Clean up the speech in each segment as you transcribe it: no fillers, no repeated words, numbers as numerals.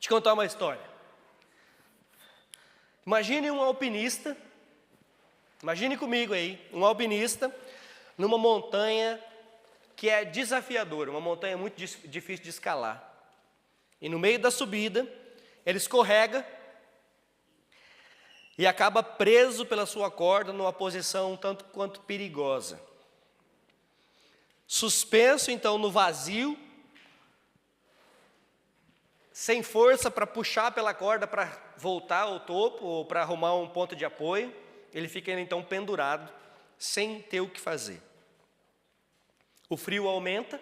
te contar uma história. Imagine um alpinista, imagine comigo aí, um alpinista numa montanha que é desafiadora, uma montanha muito difícil de escalar. E no meio da subida, ele escorrega e acaba preso pela sua corda numa posição um tanto quanto perigosa. Suspenso então no vazio, sem força para puxar pela corda para voltar ao topo ou para arrumar um ponto de apoio, ele fica então pendurado, sem ter o que fazer. O frio aumenta,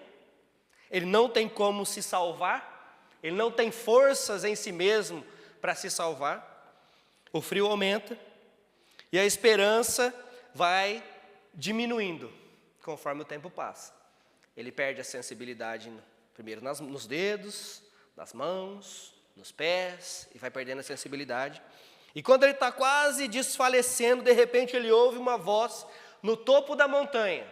ele não tem como se salvar, ele não tem forças em si mesmo para se salvar. O frio aumenta e a esperança vai diminuindo conforme o tempo passa. Ele perde a sensibilidade primeiro nos dedos, nas mãos, nos pés, e vai perdendo a sensibilidade. E quando ele está quase desfalecendo, de repente ele ouve uma voz no topo da montanha.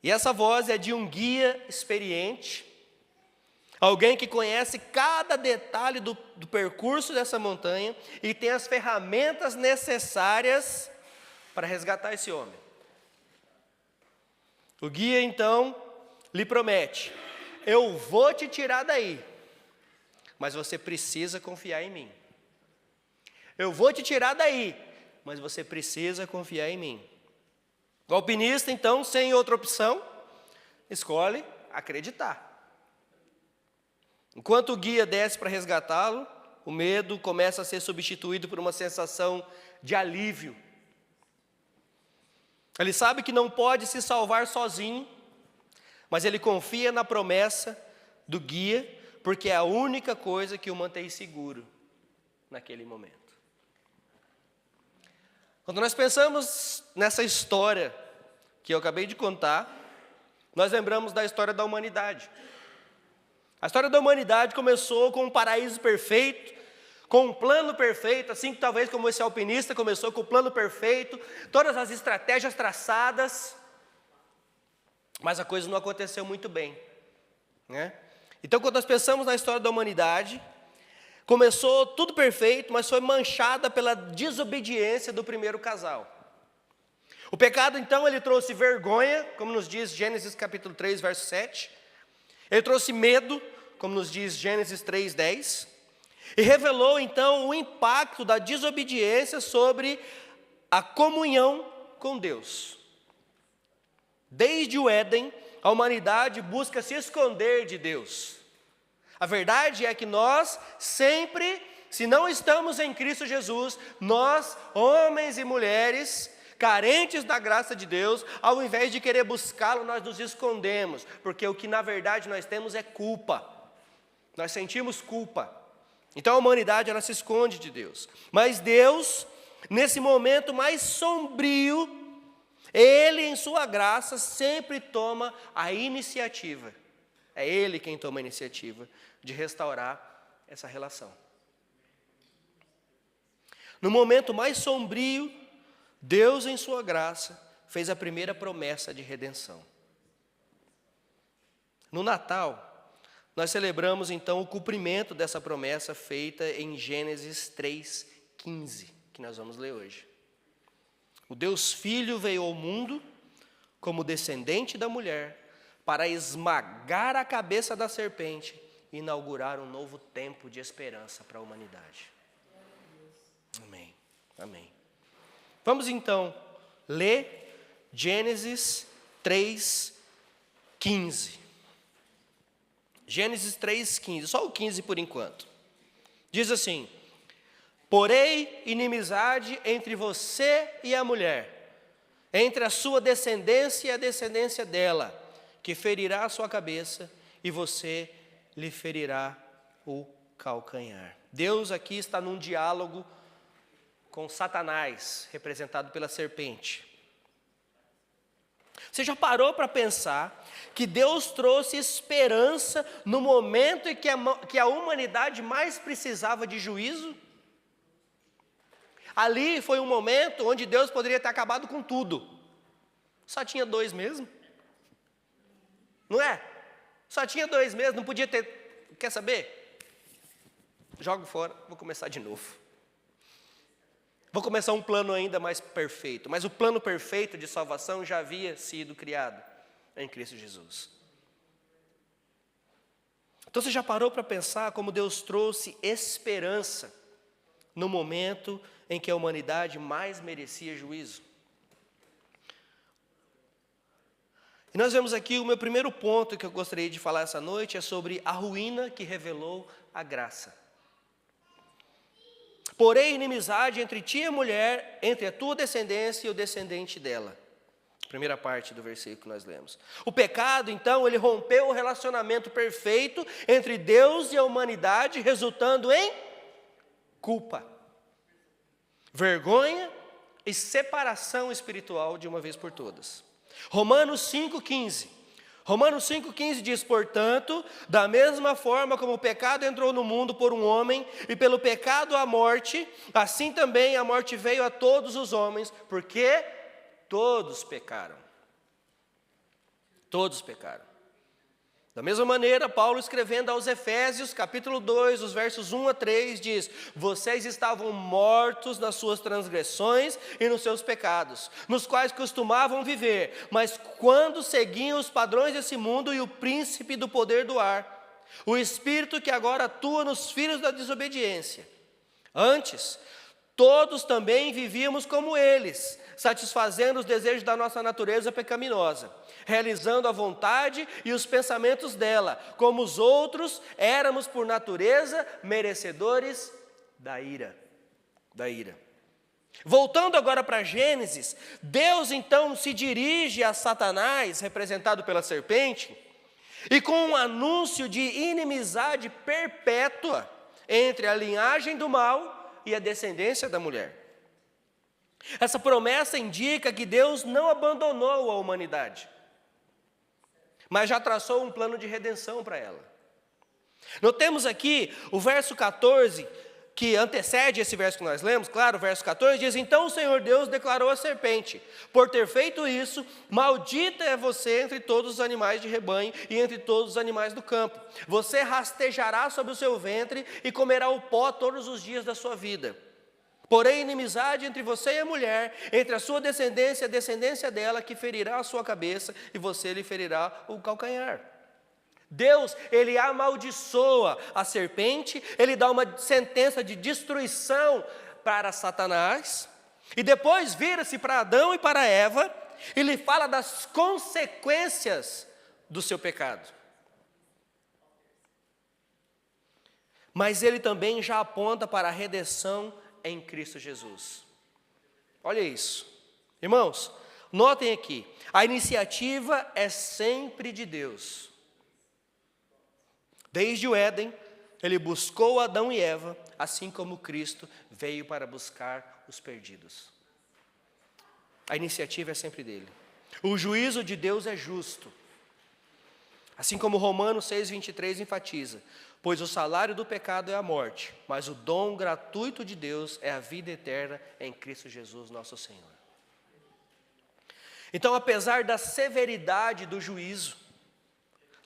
E essa voz é de um guia experiente, alguém que conhece cada detalhe do percurso dessa montanha e tem as ferramentas necessárias para resgatar esse homem. O guia então lhe promete: eu vou te tirar daí, mas você precisa confiar em mim. Eu vou te tirar daí, mas você precisa confiar em mim. O alpinista então, sem outra opção, escolhe acreditar. Enquanto o guia desce para resgatá-lo, o medo começa a ser substituído por uma sensação de alívio. Ele sabe que não pode se salvar sozinho, mas ele confia na promessa do guia, porque é a única coisa que o mantém seguro naquele momento. Quando nós pensamos nessa história que eu acabei de contar, nós lembramos da história da humanidade. A história da humanidade começou com um paraíso perfeito, com um plano perfeito, assim que talvez como esse alpinista começou com o plano perfeito, todas as estratégias traçadas, mas a coisa não aconteceu muito bem, né? Então, quando nós pensamos na história da humanidade, começou tudo perfeito, mas foi manchada pela desobediência do primeiro casal. O pecado, então, ele trouxe vergonha, como nos diz Gênesis capítulo 3, verso 7. Ele trouxe medo, como nos diz Gênesis 3, 10. E revelou, então, o impacto da desobediência sobre a comunhão com Deus. Desde o Éden, a humanidade busca se esconder de Deus. A verdade é que nós sempre, se não estamos em Cristo Jesus, nós, homens e mulheres, carentes da graça de Deus, ao invés de querer buscá-lo, nós nos escondemos, porque o que na verdade nós temos é culpa. Nós sentimos culpa. Então a humanidade, ela se esconde de Deus. Mas Deus, nesse momento mais sombrio, Ele, em sua graça, sempre toma a iniciativa. É Ele quem toma a iniciativa de restaurar essa relação. No momento mais sombrio, Deus, em sua graça, fez a primeira promessa de redenção. No Natal, nós celebramos então o cumprimento dessa promessa feita em Gênesis 3:15, que nós vamos ler hoje. O Deus Filho veio ao mundo como descendente da mulher para esmagar a cabeça da serpente e inaugurar um novo tempo de esperança para a humanidade. Amém. Amém. Vamos então ler Gênesis 3:15. Gênesis 3:15, só o 15 por enquanto. Diz assim: porém inimizade entre você e a mulher, entre a sua descendência e a descendência dela, que ferirá a sua cabeça e você lhe ferirá o calcanhar. Deus aqui está num diálogo com Satanás, representado pela serpente. Você já parou para pensar que Deus trouxe esperança no momento em que a humanidade mais precisava de juízo? Ali foi um momento onde Deus poderia ter acabado com tudo. Só tinha 2 mesmo. Não é? Só tinha 2 mesmo, não podia ter quer saber? Jogo fora, vou começar de novo. Vou começar um plano ainda mais perfeito. Mas o plano perfeito de salvação já havia sido criado em Cristo Jesus. Então você já parou para pensar como Deus trouxe esperança no momento em que a humanidade mais merecia juízo? E nós vemos aqui o meu primeiro ponto que eu gostaria de falar essa noite é sobre a ruína que revelou a graça. Porém, inimizade entre ti e a mulher, entre a tua descendência e o descendente dela. Primeira parte do versículo que nós lemos. O pecado, então, ele rompeu o relacionamento perfeito entre Deus e a humanidade, resultando em culpa, vergonha e separação espiritual de uma vez por todas. Romanos 5,15. Romanos 5,15 diz, portanto, da mesma forma como o pecado entrou no mundo por um homem, e pelo pecado a morte, assim também a morte veio a todos os homens, porque todos pecaram. Todos pecaram. Da mesma maneira, Paulo escrevendo aos Efésios, capítulo 2, os versos 1 a 3, diz, vocês estavam mortos nas suas transgressões e nos seus pecados, nos quais costumavam viver, mas quando seguiam os padrões desse mundo e o príncipe do poder do ar, o espírito que agora atua nos filhos da desobediência. Antes, todos também vivíamos como eles, satisfazendo os desejos da nossa natureza pecaminosa, realizando a vontade e os pensamentos dela, como os outros, éramos por natureza merecedores da ira. Voltando agora para Gênesis, Deus então se dirige a Satanás, representado pela serpente, e com um anúncio de inimizade perpétua entre a linhagem do mal e a descendência da mulher. Essa promessa indica que Deus não abandonou a humanidade, mas já traçou um plano de redenção para ela. Notemos aqui o verso 14, que antecede esse verso que nós lemos, claro, o verso 14 diz, então o Senhor Deus declarou à serpente, por ter feito isso, maldita é você entre todos os animais de rebanho e entre todos os animais do campo. Você rastejará sobre o seu ventre e comerá o pó todos os dias da sua vida. Porém, inimizade entre você e a mulher, entre a sua descendência e a descendência dela, que ferirá a sua cabeça e você lhe ferirá o calcanhar. Deus, ele amaldiçoa a serpente, ele dá uma sentença de destruição para Satanás, e depois vira-se para Adão e para Eva, e lhe fala das consequências do seu pecado. Mas ele também já aponta para a redenção em Cristo Jesus. Olha isso. Irmãos, notem aqui, a iniciativa é sempre de Deus. Desde o Éden, ele buscou Adão e Eva, assim como Cristo veio para buscar os perdidos. A iniciativa é sempre dele. O juízo de Deus é justo. Assim como Romanos 6,23 enfatiza, pois o salário do pecado é a morte, mas o dom gratuito de Deus é a vida eterna em Cristo Jesus, nosso Senhor. Então, apesar da severidade do juízo,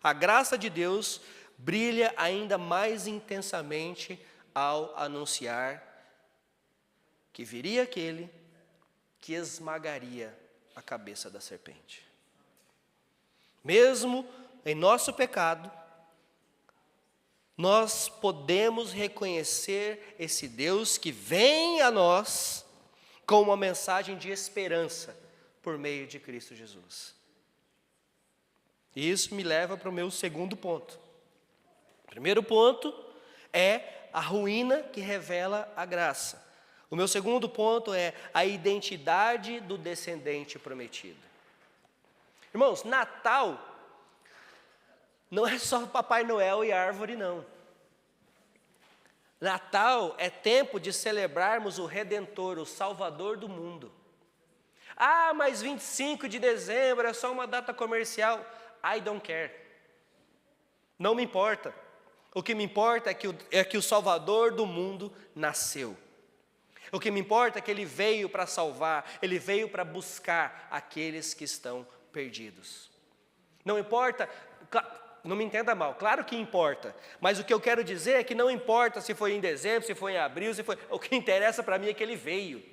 a graça de Deus brilha ainda mais intensamente ao anunciar que viria aquele que esmagaria a cabeça da serpente. Mesmo em nosso pecado, nós podemos reconhecer esse Deus que vem a nós com uma mensagem de esperança por meio de Cristo Jesus. E isso me leva para o meu segundo ponto. O primeiro ponto é a ruína que revela a graça. O meu segundo ponto é a identidade do descendente prometido. Irmãos, Natal não é só Papai Noel e árvore, não. Natal é tempo de celebrarmos o Redentor, o Salvador do mundo. Ah, mas 25 de dezembro é só uma data comercial. I don't care. Não me importa. O que me importa é que o Salvador do mundo nasceu. O que me importa é que Ele veio para salvar, Ele veio para buscar aqueles que estão perdidos. Não importa, não me entenda mal, claro que importa, mas o que eu quero dizer é que não importa se foi em dezembro, se foi em abril, o que interessa para mim é que ele veio.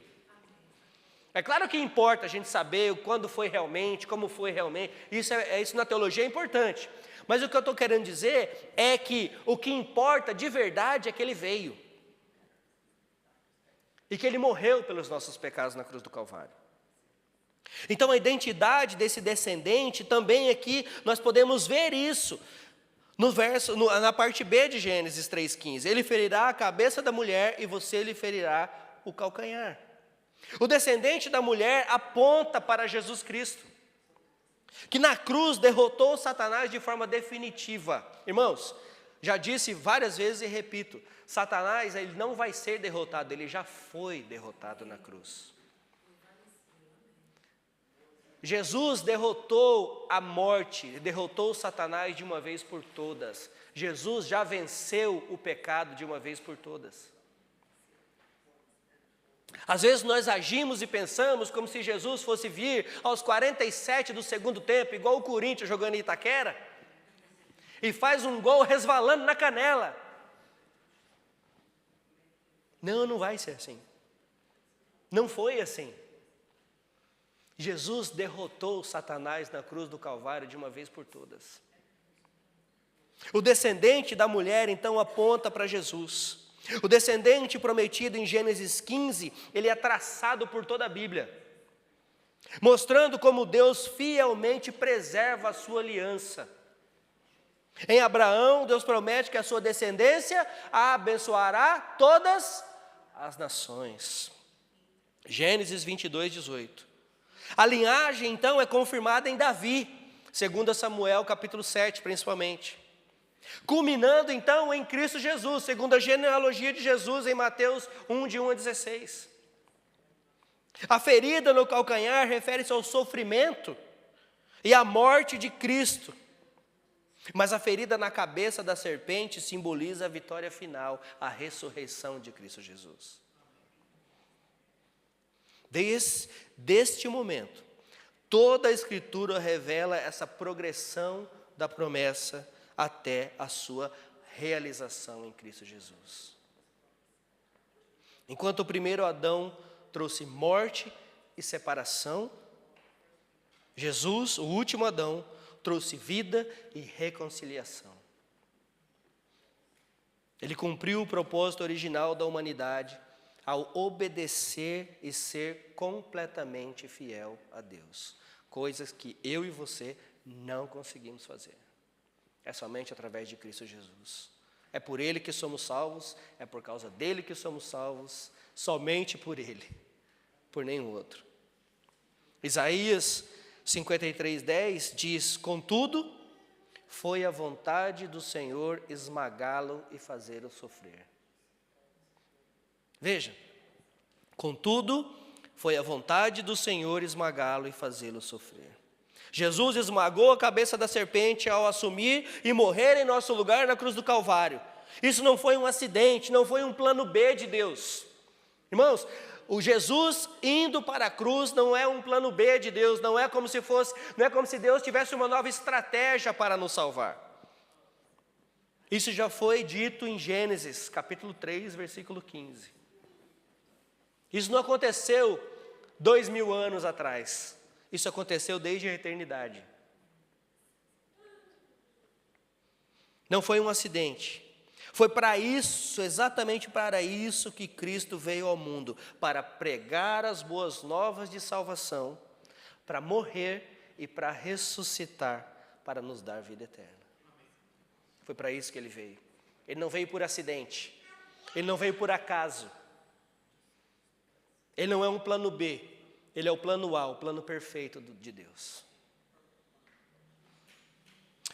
É claro que importa a gente saber quando foi realmente, como foi realmente, isso na teologia é importante. Mas o que eu estou querendo dizer é que o que importa de verdade é que ele veio. E que ele morreu pelos nossos pecados na cruz do Calvário. Então a identidade desse descendente também aqui, nós podemos ver isso. Na parte B de Gênesis 3,15. Ele ferirá a cabeça da mulher e você lhe ferirá o calcanhar. O descendente da mulher aponta para Jesus Cristo, que na cruz derrotou Satanás de forma definitiva. Irmãos, já disse várias vezes e repito, Satanás ele não vai ser derrotado, ele já foi derrotado na cruz. Jesus derrotou a morte, derrotou Satanás de uma vez por todas. Jesus já venceu o pecado de uma vez por todas. Às vezes nós agimos e pensamos como se Jesus fosse vir aos 47 do segundo tempo, igual o Corinthians jogando em Itaquera, e faz um gol resvalando na canela. Não vai ser assim. Não foi assim. Jesus derrotou Satanás na cruz do Calvário de uma vez por todas. O descendente da mulher então aponta para Jesus. O descendente prometido em Gênesis 15, ele é traçado por toda a Bíblia, mostrando como Deus fielmente preserva a sua aliança. Em Abraão, Deus promete que a sua descendência a abençoará todas as nações. Gênesis 22, 18. A linhagem, então, é confirmada em Davi, 2 Samuel, capítulo 7, principalmente. Culminando, então, em Cristo Jesus, segundo a genealogia de Jesus, em Mateus 1, de 1 a 16. A ferida no calcanhar refere-se ao sofrimento e à morte de Cristo. Mas a ferida na cabeça da serpente simboliza a vitória final, a ressurreição de Cristo Jesus. Deste momento, toda a Escritura revela essa progressão da promessa até a sua realização em Cristo Jesus. Enquanto o primeiro Adão trouxe morte e separação, Jesus, o último Adão, trouxe vida e reconciliação. Ele cumpriu o propósito original da humanidade ao obedecer e ser completamente fiel a Deus. Coisas que eu e você não conseguimos fazer. É somente através de Cristo Jesus. É por Ele que somos salvos, é por causa dEle que somos salvos, somente por Ele, por nenhum outro. Isaías 53:10 diz: contudo, foi a vontade do Senhor esmagá-lo e fazê-lo sofrer. Veja, contudo, foi a vontade do Senhor esmagá-lo e fazê-lo sofrer. Jesus esmagou a cabeça da serpente ao assumir e morrer em nosso lugar na cruz do Calvário. Isso não foi um acidente, não foi um plano B de Deus. Irmãos, o Jesus indo para a cruz não é um plano B de Deus, não é como se Deus tivesse uma nova estratégia para nos salvar. Isso já foi dito em Gênesis, capítulo 3, versículo 15. Isso não aconteceu 2000 anos atrás. Isso aconteceu desde a eternidade. Não foi um acidente. Foi para isso, exatamente para isso que Cristo veio ao mundo, para pregar as boas novas de salvação, para morrer e para ressuscitar, para nos dar vida eterna. Foi para isso que Ele veio. Ele não veio por acidente, Ele não veio por acaso. Ele não é um plano B, Ele é o plano A, o plano perfeito de Deus.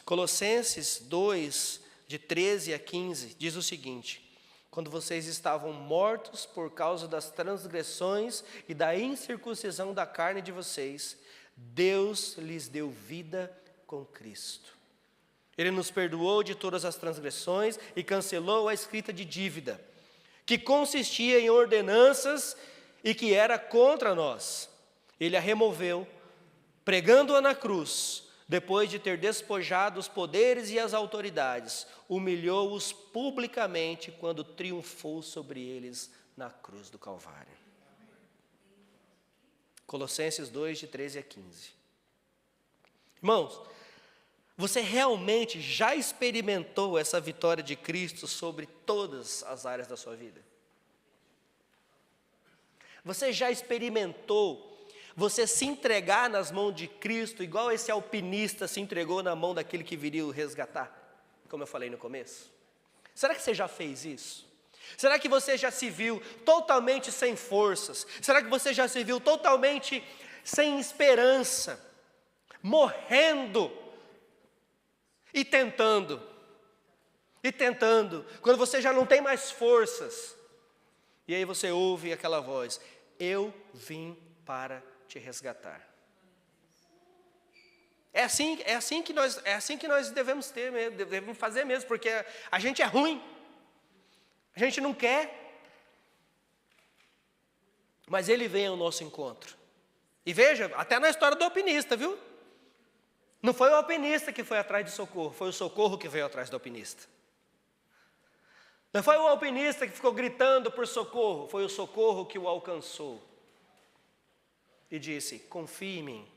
Colossenses 2, de 13 a 15, diz o seguinte: quando vocês estavam mortos por causa das transgressões e da incircuncisão da carne de vocês, Deus lhes deu vida com Cristo. Ele nos perdoou de todas as transgressões e cancelou a escrita de dívida, que consistia em ordenanças e que era contra nós. Ele a removeu, pregando-a na cruz, depois de ter despojado os poderes e as autoridades, humilhou-os publicamente quando triunfou sobre eles na cruz do Calvário. Colossenses 2, de 13 a 15. Irmãos, você realmente já experimentou essa vitória de Cristo sobre todas as áreas da sua vida? Você já experimentou você se entregar nas mãos de Cristo, igual esse alpinista se entregou na mão daquele que viria o resgatar, como eu falei no começo? Será que você já fez isso? Será que você já se viu totalmente sem forças? Será que você já se viu totalmente sem esperança, morrendo e tentando, quando você já não tem mais forças? E aí você ouve aquela voz: eu vim para te resgatar. É assim que nós devemos ter mesmo, devemos fazer mesmo, porque a gente é ruim, a gente não quer, mas Ele vem ao nosso encontro. E veja, até na história do alpinista, viu? Não foi o alpinista que foi atrás de socorro, foi o socorro que veio atrás do alpinista. Não foi o alpinista que ficou gritando por socorro, foi o socorro que o alcançou. E disse: confie em mim,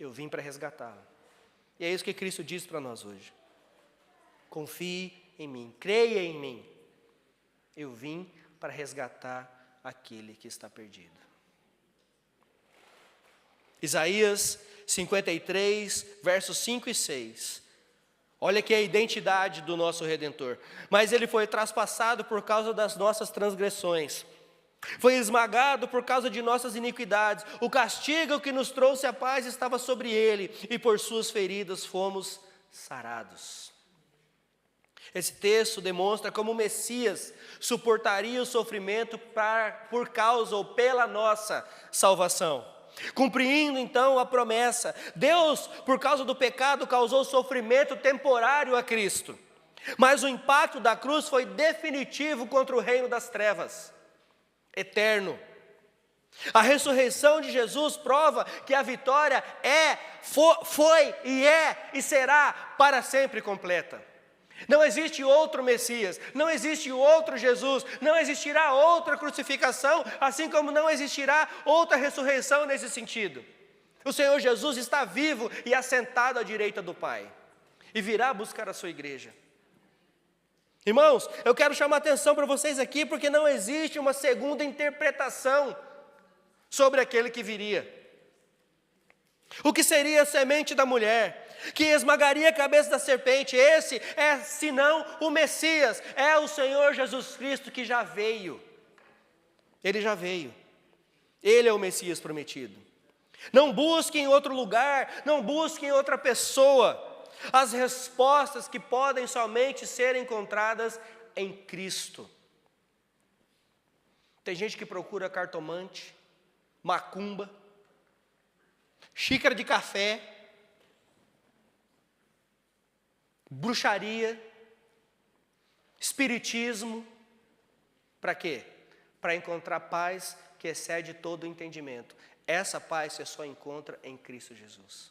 eu vim para resgatá-lo. E é isso que Cristo diz para nós hoje. Confie em mim, creia em mim, eu vim para resgatar aquele que está perdido. Isaías 53, versos 5 e 6. Olha aqui a identidade do nosso Redentor. Mas ele foi traspassado por causa das nossas transgressões, foi esmagado por causa de nossas iniquidades. O castigo que nos trouxe a paz estava sobre ele, e por suas feridas fomos sarados. Esse texto demonstra como o Messias suportaria o sofrimento por causa ou pela nossa salvação, cumprindo então a promessa. Deus, por causa do pecado, causou sofrimento temporário a Cristo, mas o impacto da cruz foi definitivo contra o reino das trevas, eterno. A ressurreição de Jesus prova que a vitória foi e é e será para sempre completa. Não existe outro Messias, não existe outro Jesus, não existirá outra crucificação, assim como não existirá outra ressurreição nesse sentido. O Senhor Jesus está vivo e assentado à direita do Pai, e virá buscar a sua igreja. Irmãos, eu quero chamar a atenção para vocês aqui, porque não existe uma segunda interpretação sobre aquele que viria. O que seria a semente da mulher, que esmagaria a cabeça da serpente? Esse é, senão, o Messias, é o Senhor Jesus Cristo, que já veio. Ele já veio. Ele é o Messias prometido. Não busque em outro lugar, não busque em outra pessoa as respostas que podem somente ser encontradas em Cristo. Tem gente que procura cartomante, macumba, xícara de café, bruxaria, espiritismo. Para quê? Para encontrar paz que excede todo o entendimento. Essa paz você só encontra em Cristo Jesus.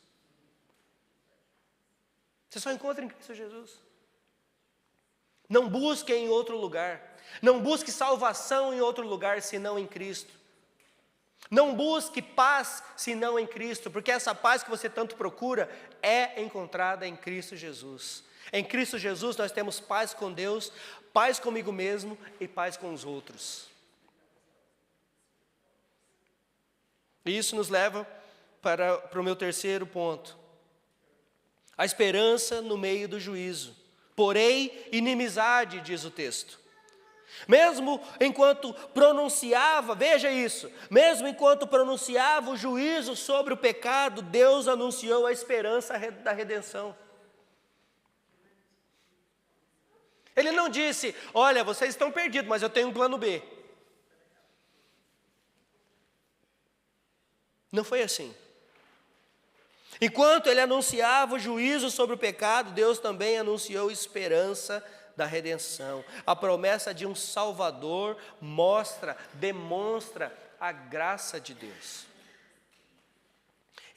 Você só encontra em Cristo Jesus. Não busque em outro lugar. Não busque salvação em outro lugar, senão em Cristo. Não busque paz, senão em Cristo, porque essa paz que você tanto procura é encontrada em Cristo Jesus. Em Cristo Jesus nós temos paz com Deus, paz comigo mesmo e paz com os outros. E isso nos leva para o meu terceiro ponto. A esperança no meio do juízo. Porém, inimizade, diz o texto. Mesmo enquanto pronunciava, veja isso, mesmo enquanto pronunciava o juízo sobre o pecado, Deus anunciou a esperança da redenção. Ele não disse: olha, vocês estão perdidos, mas eu tenho um plano B. Não foi assim. Enquanto ele anunciava o juízo sobre o pecado, Deus também anunciou esperança da redenção. A promessa de um Salvador demonstra a graça de Deus.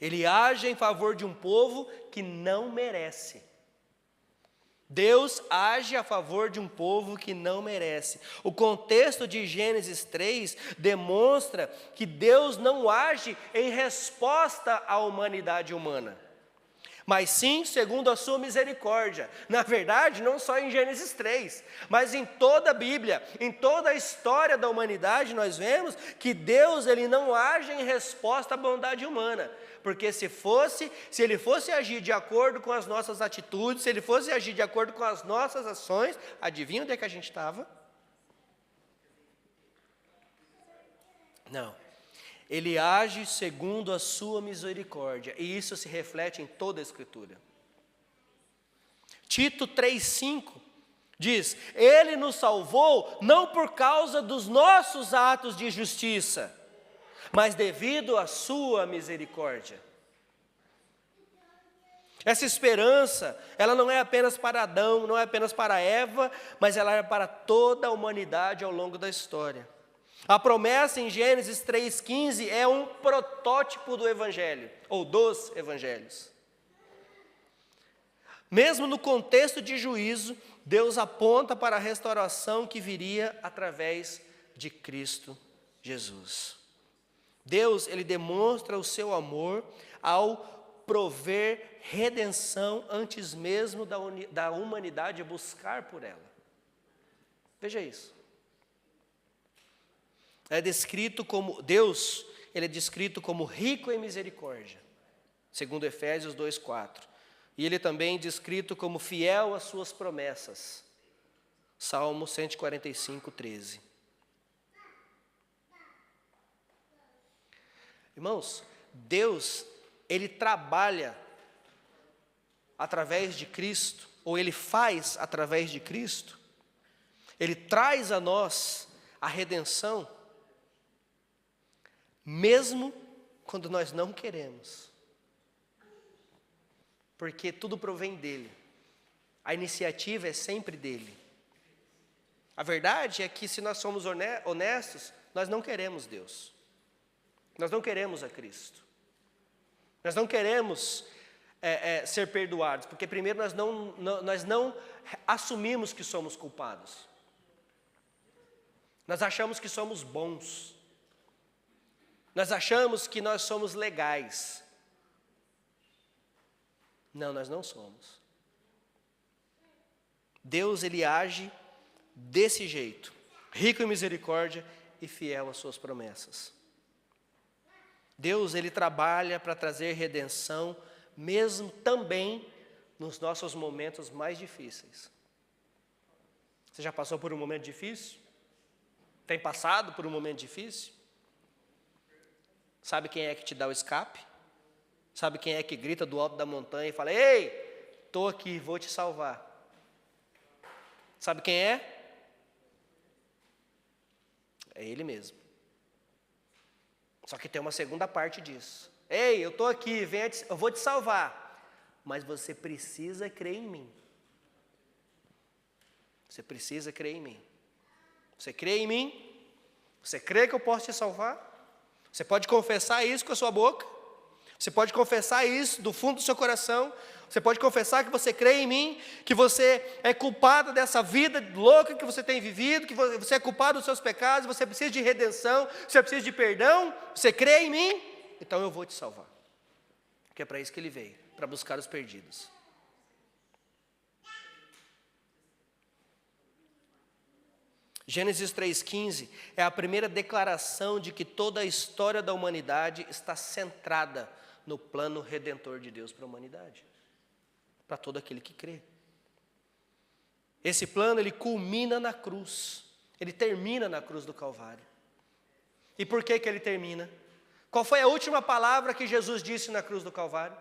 Ele age em favor de um povo que não merece. Deus age a favor de um povo que não merece. O contexto de Gênesis 3 demonstra que Deus não age em resposta à humanidade humana, mas sim segundo a sua misericórdia. Na verdade, não só em Gênesis 3, mas em toda a Bíblia, em toda a história da humanidade, nós vemos que Deus ele não age em resposta à bondade humana. Porque se ele fosse agir de acordo com as nossas atitudes, se ele fosse agir de acordo com as nossas ações, adivinha onde é que a gente estava? Não. Ele age segundo a sua misericórdia, e isso se reflete em toda a Escritura. Tito 3,5 diz: Ele nos salvou não por causa dos nossos atos de justiça, mas devido à sua misericórdia. Essa esperança, ela não é apenas para Adão, não é apenas para Eva, mas ela é para toda a humanidade ao longo da história. A promessa em Gênesis 3,15 é um protótipo do Evangelho, ou dos Evangelhos. Mesmo no contexto de juízo, Deus aponta para a restauração que viria através de Cristo Jesus. Deus, ele demonstra o seu amor ao prover redenção antes mesmo da humanidade buscar por ela. Veja isso. Deus, ele é descrito como rico em misericórdia, segundo Efésios 2,4. E ele também é descrito como fiel às suas promessas, Salmo 145,13. Irmãos, Deus, ele trabalha através de Cristo, ou ele faz através de Cristo, ele traz a nós a redenção, mesmo quando nós não queremos, porque tudo provém dele, a iniciativa é sempre dele. A verdade é que se nós somos honestos, nós não queremos Deus. Nós não queremos a Cristo. Nós não queremos ser perdoados, porque primeiro nós não assumimos que somos culpados. Nós achamos que somos bons. Nós achamos que nós somos legais. Não, nós não somos. Deus, ele age desse jeito, rico em misericórdia e fiel às suas promessas. Deus, ele trabalha para trazer redenção, mesmo também nos nossos momentos mais difíceis. Você já passou por um momento difícil? Tem passado por um momento difícil? Sabe quem é que te dá o escape? Sabe quem é que grita do alto da montanha e fala: Ei, estou aqui, vou te salvar? Sabe quem é? É Ele mesmo. Só que tem uma segunda parte disso. Ei, eu estou aqui, eu vou te salvar. Mas você precisa crer em mim. Você precisa crer em mim. Você crê em mim? Você crê que eu posso te salvar? Você pode confessar isso com a sua boca? Você pode confessar isso do fundo do seu coração? Você pode confessar que você crê em mim, que você é culpado dessa vida louca que você tem vivido, que você é culpado dos seus pecados, você precisa de redenção, você precisa de perdão? Você crê em mim? Então eu vou te salvar. Porque é para isso que ele veio, para buscar os perdidos. Gênesis 3,15 é a primeira declaração de que toda a história da humanidade está centrada no plano redentor de Deus para a humanidade, para todo aquele que crê. Esse plano, ele culmina na cruz, ele termina na cruz do Calvário. E por que ele termina? Qual foi a última palavra que Jesus disse na cruz do Calvário?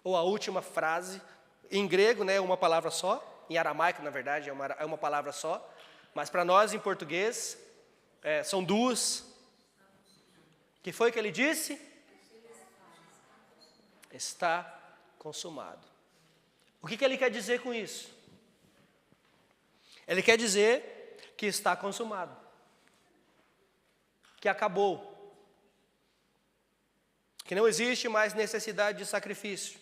Ou a última frase? Em grego, né, uma palavra só. Em aramaico, na verdade, é uma palavra só. Mas para nós, em português, são duas. O que foi que ele disse? Está consumado. O que ele quer dizer com isso? Ele quer dizer que está consumado. Que acabou. que não existe mais necessidade de sacrifício,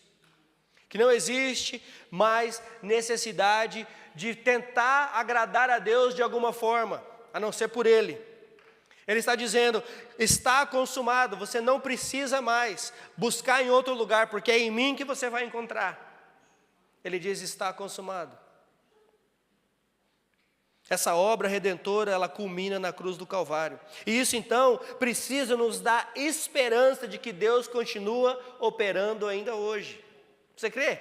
que não existe mais necessidade de tentar agradar a Deus de alguma forma, a não ser por Ele. Ele está dizendo, está consumado, você não precisa mais buscar em outro lugar, porque é em mim que você vai encontrar. Ele diz, está consumado. Essa obra redentora, ela culmina na cruz do Calvário. E isso então precisa nos dar esperança de que Deus continua operando ainda hoje. Você crê?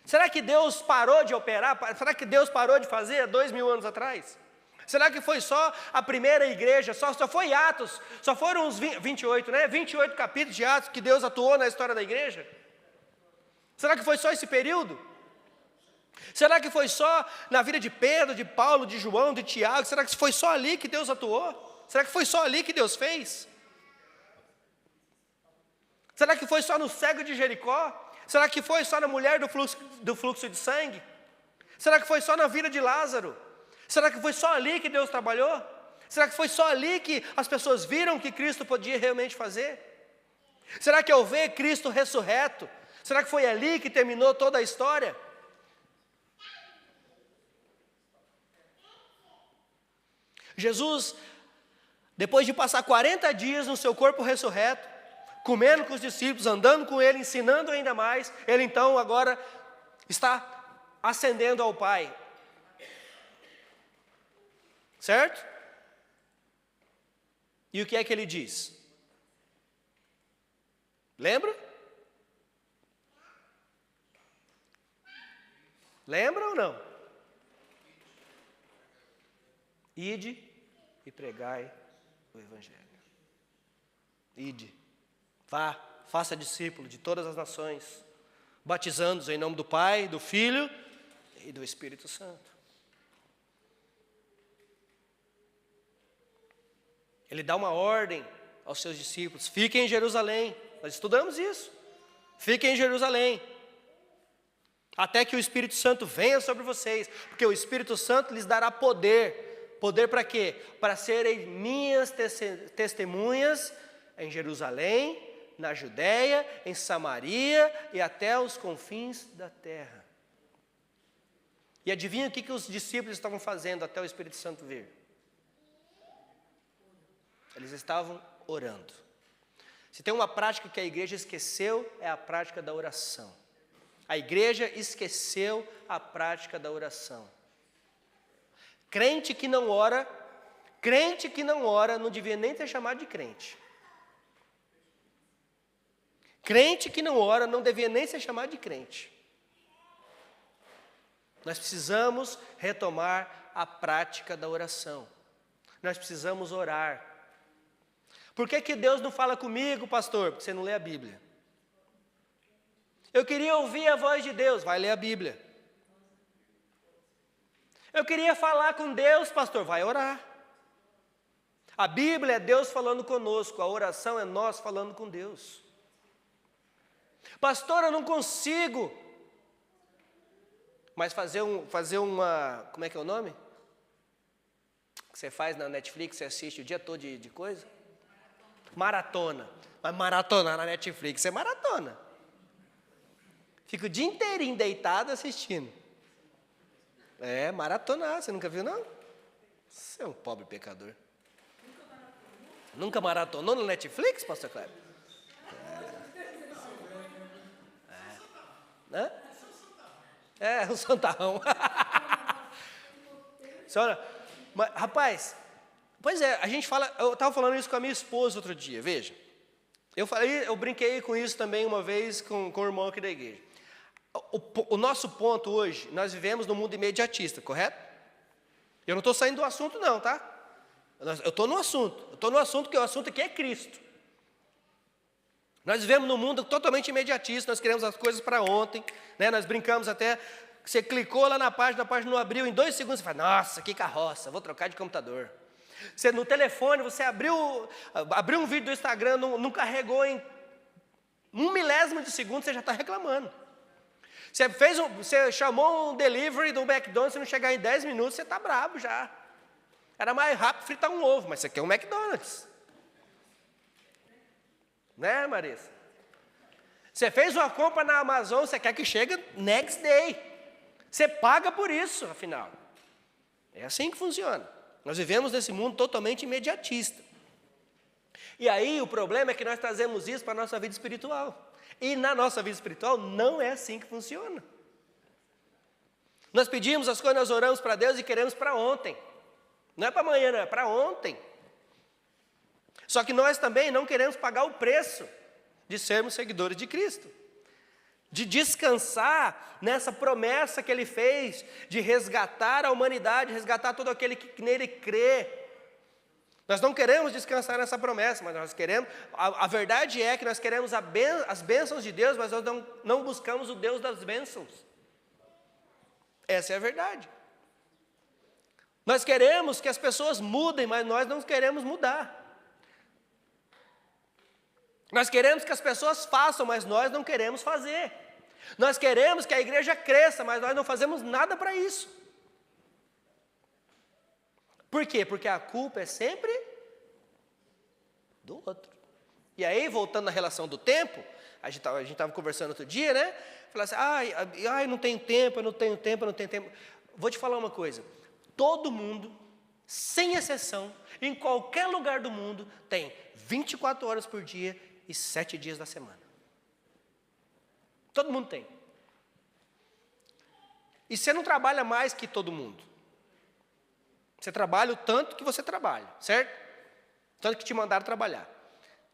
Será que Deus parou de operar? Será que Deus parou de fazer há 2000 anos atrás? Será que foi só a primeira igreja, só foi Atos, só foram os 28, né? 28 capítulos de Atos que Deus atuou na história da igreja? Será que foi só esse período? Será que foi só na vida de Pedro, de Paulo, de João, de Tiago? Será que foi só ali que Deus atuou? Será que foi só ali que Deus fez? Será que foi só no cego de Jericó? Será que foi só na mulher do fluxo de sangue? Será que foi só na vida de Lázaro? Será que foi só ali que Deus trabalhou? Será que foi só ali que as pessoas viram que Cristo podia realmente fazer? Será que ao ver Cristo ressurreto, será que foi ali que terminou toda a história? Jesus, depois de passar 40 dias no seu corpo ressurreto, comendo com os discípulos, andando com ele, ensinando ainda mais, ele então agora está ascendendo ao Pai. Certo? E o que é que ele diz? Lembra? Lembra ou não? Ide e pregai o Evangelho. Ide. Vá, faça discípulo de todas as nações, batizando-os em nome do Pai, do Filho e do Espírito Santo. Ele dá uma ordem aos seus discípulos, fiquem em Jerusalém. Nós estudamos isso. Fiquem em Jerusalém, até que o Espírito Santo venha sobre vocês, porque o Espírito Santo lhes dará poder. Poder para quê? Para serem minhas testemunhas em Jerusalém, na Judéia, em Samaria e até os confins da terra. E adivinha o que os discípulos estavam fazendo até o Espírito Santo vir? Eles estavam orando. Se tem uma prática que a igreja esqueceu, é a prática da oração. A igreja esqueceu a prática da oração. Crente que não ora não devia nem ser chamado de crente. Crente que não ora não devia nem ser chamado de crente. Nós precisamos retomar a prática da oração. Nós precisamos orar. Por que Deus não fala comigo, pastor? Porque você não lê a Bíblia. Eu queria ouvir a voz de Deus, vai ler a Bíblia. Eu queria falar com Deus, pastor, vai orar. A Bíblia é Deus falando conosco, a oração é nós falando com Deus. Pastor, eu não consigo. Mas fazer uma, como é que é o nome? Que você faz na Netflix, você assiste o dia todo de coisa? Maratona. Mas maratonar na Netflix é maratona. Fica o dia inteirinho deitado assistindo. É, maratonar, você nunca viu não? Você é um pobre pecador. Nunca maratonou no Netflix, pastor Cléber? O santarrão. Senhora, mas, rapaz, pois é, a gente fala, eu estava falando isso com a minha esposa outro dia, veja. Eu brinquei com isso também uma vez com o irmão aqui da igreja. O nosso ponto hoje, nós vivemos num mundo imediatista, correto? Eu não estou saindo do assunto não, tá? Eu estou no assunto. Eu estou no assunto, que o assunto aqui é Cristo. Nós vivemos num mundo totalmente imediatista, nós queremos as coisas para ontem, né? Nós brincamos até, você clicou lá na página não abriu, em 2 segundos você fala, nossa, que carroça, vou trocar de computador. Você, no telefone, você abriu um vídeo do Instagram, não carregou em 1 milésimo de segundo, você já está reclamando. Você chamou um delivery do McDonald's, se não chegar em 10 minutos, você está bravo já. Era mais rápido fritar um ovo, mas você quer um McDonald's. Né, Marisa? Você fez uma compra na Amazon, você quer que chegue next day. Você paga por isso, afinal. É assim que funciona. Nós vivemos nesse mundo totalmente imediatista. E aí o problema é que nós trazemos isso para a nossa vida espiritual. E na nossa vida espiritual não é assim que funciona. Nós pedimos as coisas, nós oramos para Deus e queremos para ontem. Não é para amanhã, não, é para ontem. Só que nós também não queremos pagar o preço de sermos seguidores de Cristo. De descansar nessa promessa que Ele fez, de resgatar a humanidade, resgatar todo aquele que nele crê. Nós não queremos descansar nessa promessa, mas nós queremos, a verdade é que nós queremos as bênçãos de Deus, mas nós não buscamos o Deus das bênçãos. Essa é a verdade. Nós queremos que as pessoas mudem, mas nós não queremos mudar. Nós queremos que as pessoas façam, mas nós não queremos fazer. Nós queremos que a igreja cresça, mas nós não fazemos nada para isso. Por quê? Porque a culpa é sempre do outro. E aí, voltando na relação do tempo, a gente estava conversando outro dia, né? Falar assim, ai, não tenho tempo, eu não tenho tempo, eu não tenho tempo. Vou te falar uma coisa. Todo mundo, sem exceção, em qualquer lugar do mundo, tem 24 horas por dia e 7 dias da semana. Todo mundo tem. E você não trabalha mais que todo mundo. Você trabalha o tanto que você trabalha, certo? Tanto que te mandaram trabalhar.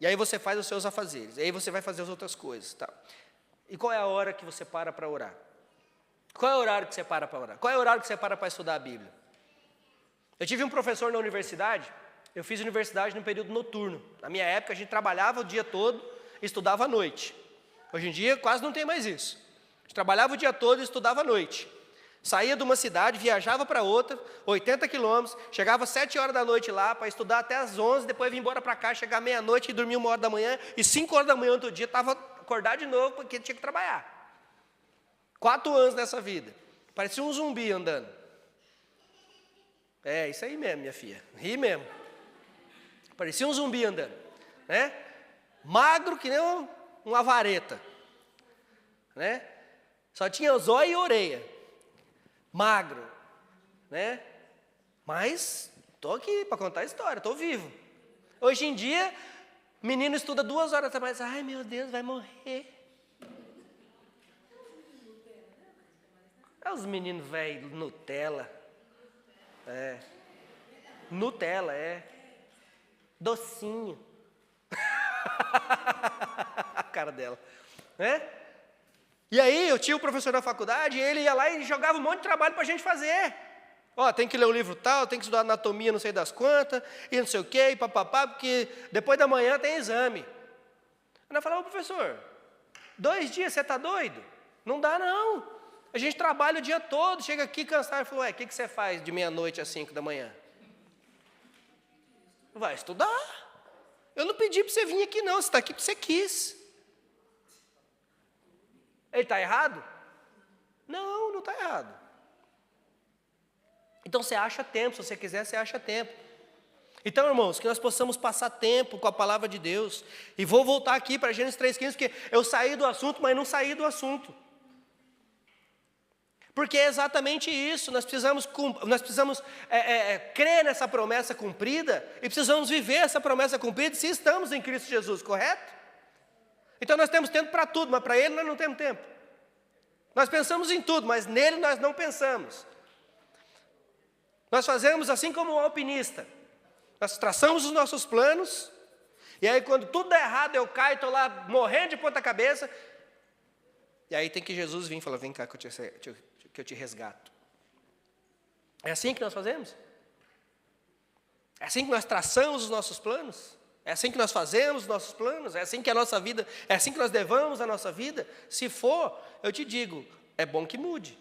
E aí você faz os seus afazeres. E aí você vai fazer as outras coisas. Tá? E qual é a hora que você para orar? Qual é o horário que você para orar? Qual é o horário que você para estudar a Bíblia? Eu tive um professor na universidade. Eu fiz universidade no período noturno. Na minha época, a gente trabalhava o dia todo e estudava à noite. Hoje em dia, quase não tem mais isso. A gente trabalhava o dia todo e estudava à noite. Saía de uma cidade, viajava para outra, 80 quilômetros, chegava às 7 horas da noite lá, para estudar até às 11, depois vinha embora para cá, chegar meia-noite e dormir 1 hora da manhã, e 5 horas da manhã outro dia estava acordado de novo, porque tinha que trabalhar. 4 anos nessa vida. Parecia um zumbi andando. É, isso aí mesmo, minha filha. Ri mesmo. Parecia um zumbi andando. Né? Magro que nem uma vareta. Né? Só tinha zóio e orelha. Magro. Né? Mas estou aqui para contar a história, estou vivo. Hoje em dia, menino estuda 2 horas a mais. Ai, meu Deus, vai morrer. É os meninos velhos, Nutella. É. Nutella, é. Docinho. A cara dela. Né? E aí, eu tinha um professor na faculdade, e ele ia lá e jogava um monte de trabalho para a gente fazer. Ó, tem que ler o livro tal, tem que estudar anatomia não sei das quantas, e não sei o quê, e papapá, porque depois da manhã tem exame. Eu falava, professor, 2 dias, você está doido? Não dá não. A gente trabalha o dia todo, chega aqui cansado, e falou, o que você faz de meia-noite às 5 da manhã? Vai estudar. Eu não pedi para você vir aqui não, você está aqui porque você quis. Ele está errado? Não, não está errado. Então você acha tempo, se você quiser, você acha tempo. Então, irmãos, que nós possamos passar tempo com a palavra de Deus. E vou voltar aqui para Gênesis 3,15, porque eu saí do assunto, mas não saí do assunto. Porque é exatamente isso, nós precisamos crer nessa promessa cumprida e precisamos viver essa promessa cumprida se estamos em Cristo Jesus, correto? Então nós temos tempo para tudo, mas para Ele nós não temos tempo. Nós pensamos em tudo, mas nele nós não pensamos. Nós fazemos assim como um alpinista. Nós traçamos os nossos planos, e aí quando tudo dá errado eu caio, estou lá morrendo de ponta cabeça, e aí tem que Jesus vir e falar, vem cá que eu te resgato. É assim que nós fazemos? É assim que nós traçamos os nossos planos? É assim que nós fazemos os nossos planos? É assim que a nossa vida, é assim que nós levamos a nossa vida? Se for, eu te digo, é bom que mude.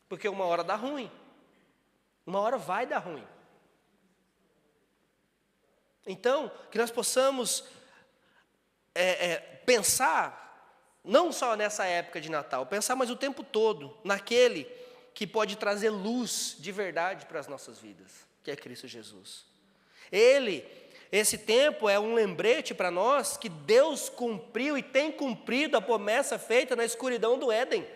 Porque uma hora dá ruim. Uma hora vai dar ruim. Então, que nós possamos pensar, não só nessa época de Natal, pensar mais o tempo todo naquele que pode trazer luz de verdade para as nossas vidas, que é Cristo Jesus. Ele Esse tempo é um lembrete para nós que Deus cumpriu e tem cumprido a promessa feita na escuridão do Éden,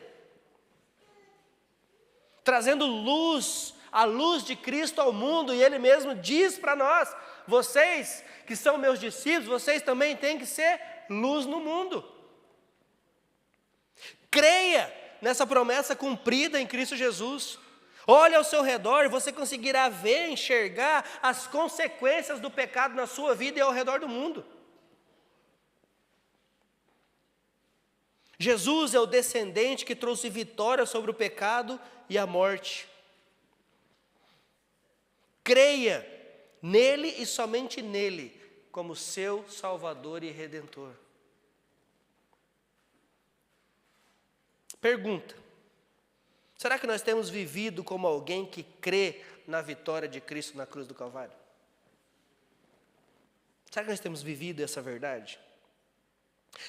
trazendo luz, a luz de Cristo ao mundo, e Ele mesmo diz para nós: vocês que são meus discípulos, vocês também têm que ser luz no mundo. Creia nessa promessa cumprida em Cristo Jesus. Olhe ao seu redor e você conseguirá ver, enxergar as consequências do pecado na sua vida e ao redor do mundo. Jesus é o descendente que trouxe vitória sobre o pecado e a morte. Creia nele e somente nele, como seu Salvador e Redentor. Pergunta: será que nós temos vivido como alguém que crê na vitória de Cristo na cruz do Calvário? Será que nós temos vivido essa verdade?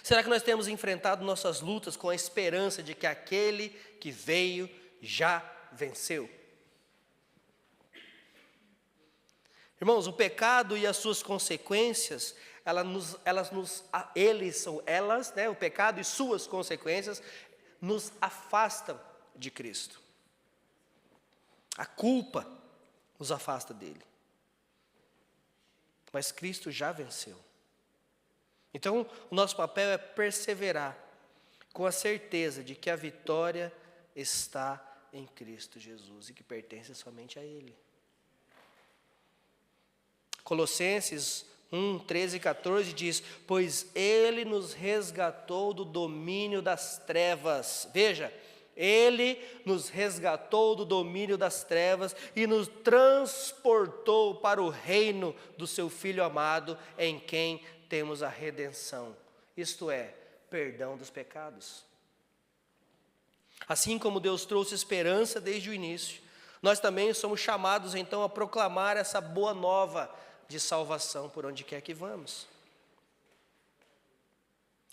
Será que nós temos enfrentado nossas lutas com a esperança de que aquele que veio já venceu? Irmãos, o pecado e as suas consequências, o pecado e suas consequências nos afastam de Cristo. A culpa nos afasta dele. Mas Cristo já venceu. Então, o nosso papel é perseverar com a certeza de que a vitória está em Cristo Jesus e que pertence somente a Ele. Colossenses 1, 13 e 14 diz: pois Ele nos resgatou do domínio das trevas. Veja, Ele nos resgatou do domínio das trevas e nos transportou para o reino do seu Filho amado, em quem temos a redenção, isto é, perdão dos pecados. Assim como Deus trouxe esperança desde o início, nós também somos chamados então a proclamar essa boa nova de salvação por onde quer que vamos.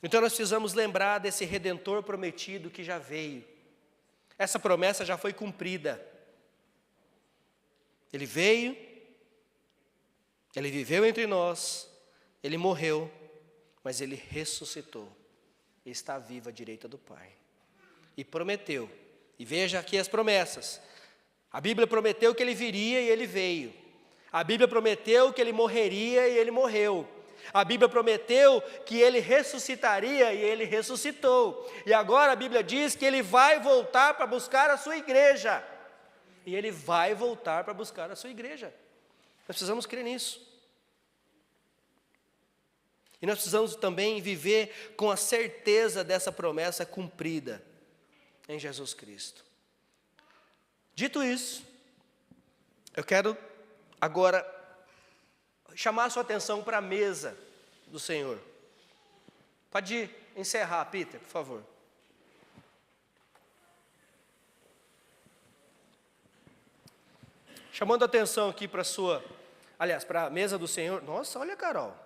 Então nós precisamos lembrar desse Redentor prometido que já veio. Essa promessa já foi cumprida. Ele veio, Ele viveu entre nós, Ele morreu, mas Ele ressuscitou. E está vivo à direita do Pai. E prometeu, e veja aqui as promessas. A Bíblia prometeu que Ele viria e Ele veio. A Bíblia prometeu que Ele morreria e Ele morreu. A Bíblia prometeu que Ele ressuscitaria e Ele ressuscitou. E agora a Bíblia diz que Ele vai voltar para buscar a sua igreja. E Ele vai voltar para buscar a sua igreja. Nós precisamos crer nisso. E nós precisamos também viver com a certeza dessa promessa cumprida em Jesus Cristo. Dito isso, eu quero agora chamar a sua atenção para a mesa do Senhor. Pode encerrar, Peter, por favor. Chamando a atenção aqui para a mesa do Senhor. Nossa, olha, Carol.